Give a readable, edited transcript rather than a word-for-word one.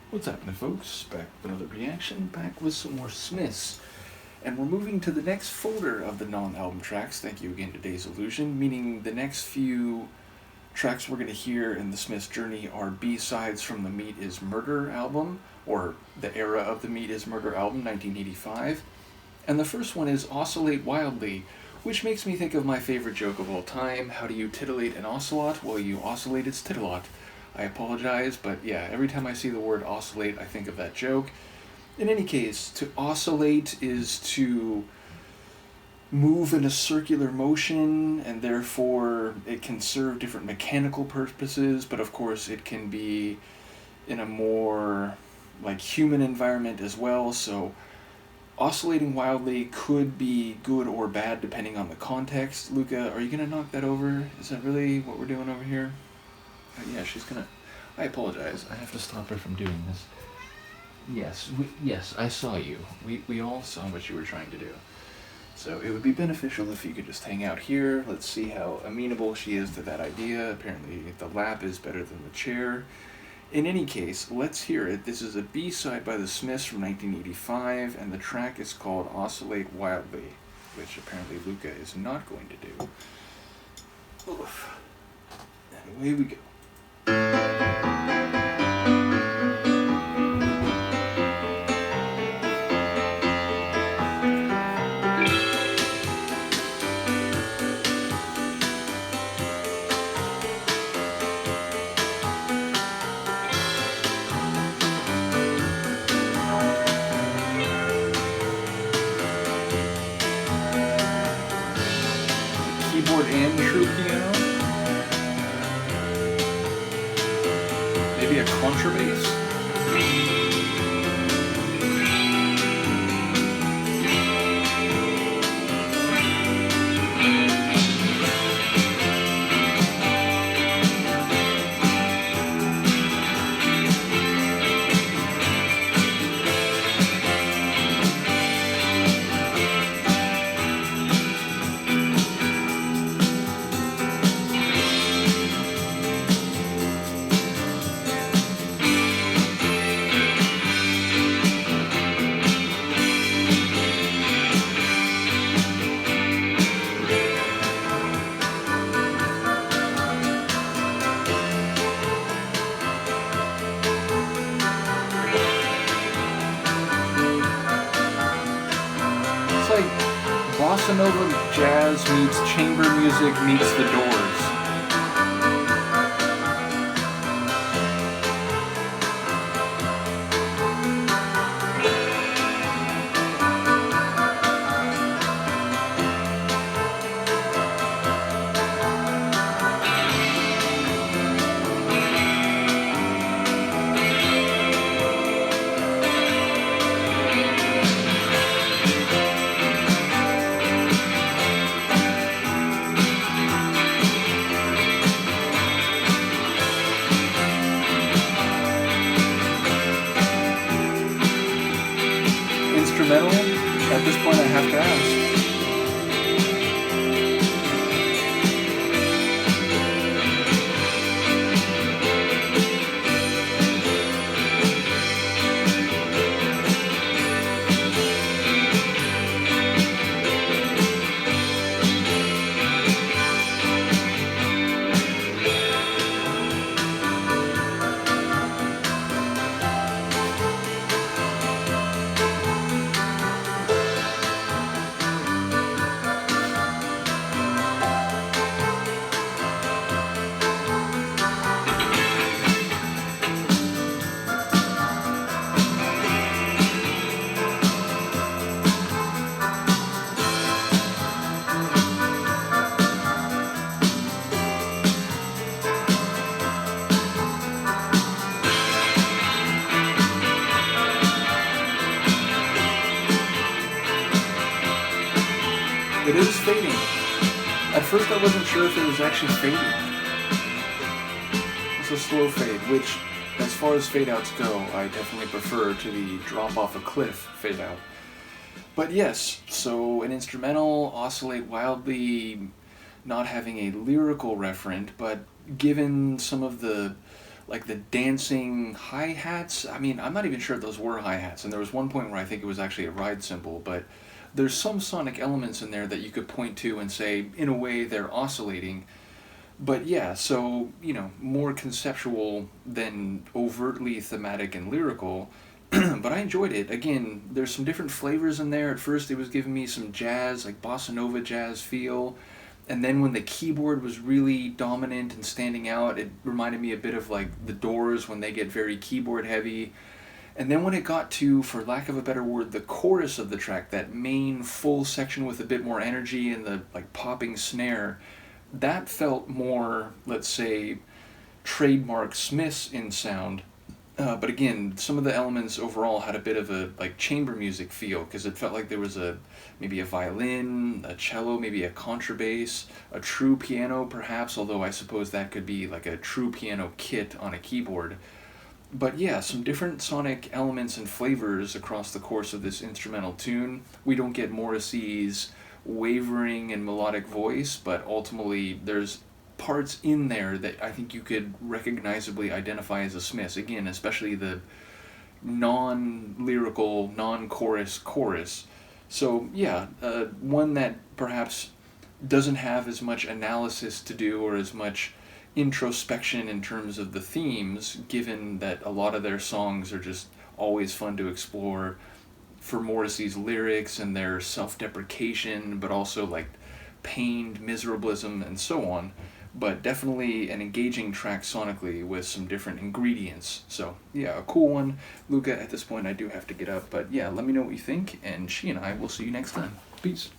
What's happening, folks? Back with another reaction, back with some more Smiths. And we're moving to the next folder of the non-album tracks, thank you again to Days Illusion, meaning the next few tracks we're going to hear in the Smiths' journey are B-sides from the Meat is Murder album, or the era of the Meat is Murder album, 1985. And the first one is Oscillate Wildly, which makes me think of my favorite joke of all time. How do you titillate an ocelot? Well, you oscillate its titillot. I apologize, but yeah, every time I see the word oscillate, I think of that joke. In any case, to oscillate is to move in a circular motion, and therefore it can serve different mechanical purposes, but of course it can be in a more like human environment as well, so oscillating wildly could be good or bad depending on the context. Luca, are you going to knock that over? Is that really what we're doing over here? Yeah, she's gonna... I apologize. I have to stop her from doing this. Yes, I saw you. We all saw what you were trying to do. So it would be beneficial if you could just hang out here. Let's see how amenable she is to that idea. Apparently the lap is better than the chair. In any case, let's hear it. This is a B-side by the Smiths from 1985, and the track is called Oscillate Wildly, which apparently Luca is not going to do. Oof. And away we go. Keyboard and true piano. Maybe a contrabass? It's like bossa nova jazz meets chamber music meets the Doors. Instrumental? At this point I have to ask. It is fading. At first I wasn't sure if it was actually fading. It's a slow fade, which, as far as fade outs go, I definitely prefer to the drop off a cliff fade out. But yes, so an instrumental, Oscillate Wildly, not having a lyrical referent, but given some of the like the dancing hi-hats. I mean, I'm not even sure if those were hi-hats, and there was one point where I think it was actually a ride cymbal, but there's some sonic elements in there that you could point to and say, in a way, they're oscillating. But yeah, so, more conceptual than overtly thematic and lyrical. But I enjoyed it. Again, there's some different flavors in there. At first, it was giving me some jazz, like bossa nova jazz feel. And then when the keyboard was really dominant and standing out, it reminded me a bit of like the Doors when they get very keyboard heavy. And then when it got to, for lack of a better word, the chorus of the track, that main full section with a bit more energy and the like popping snare, that felt more, let's say, trademark Smiths in sound. But again, some of the elements overall had a bit of a like chamber music feel, because it felt like there was maybe a violin, a cello, maybe a contrabass, a true piano perhaps, although I suppose that could be like a true piano kit on a keyboard. But yeah, some different sonic elements and flavors across the course of this instrumental tune. We don't get Morrissey's wavering and melodic voice, but ultimately there's parts in there that I think you could recognizably identify as a Smiths. Again, especially the non-lyrical, non-chorus chorus. So yeah, one that perhaps doesn't have as much analysis to do or as much introspection in terms of the themes, given that a lot of their songs are just always fun to explore for Morrissey's lyrics and their self-deprecation, but also like pained miserablism and so on. But definitely an engaging track sonically with some different ingredients. So yeah, a cool one. Luca, at this point I do have to get up, but yeah, let me know what you think, and she and I will see you next time. Peace.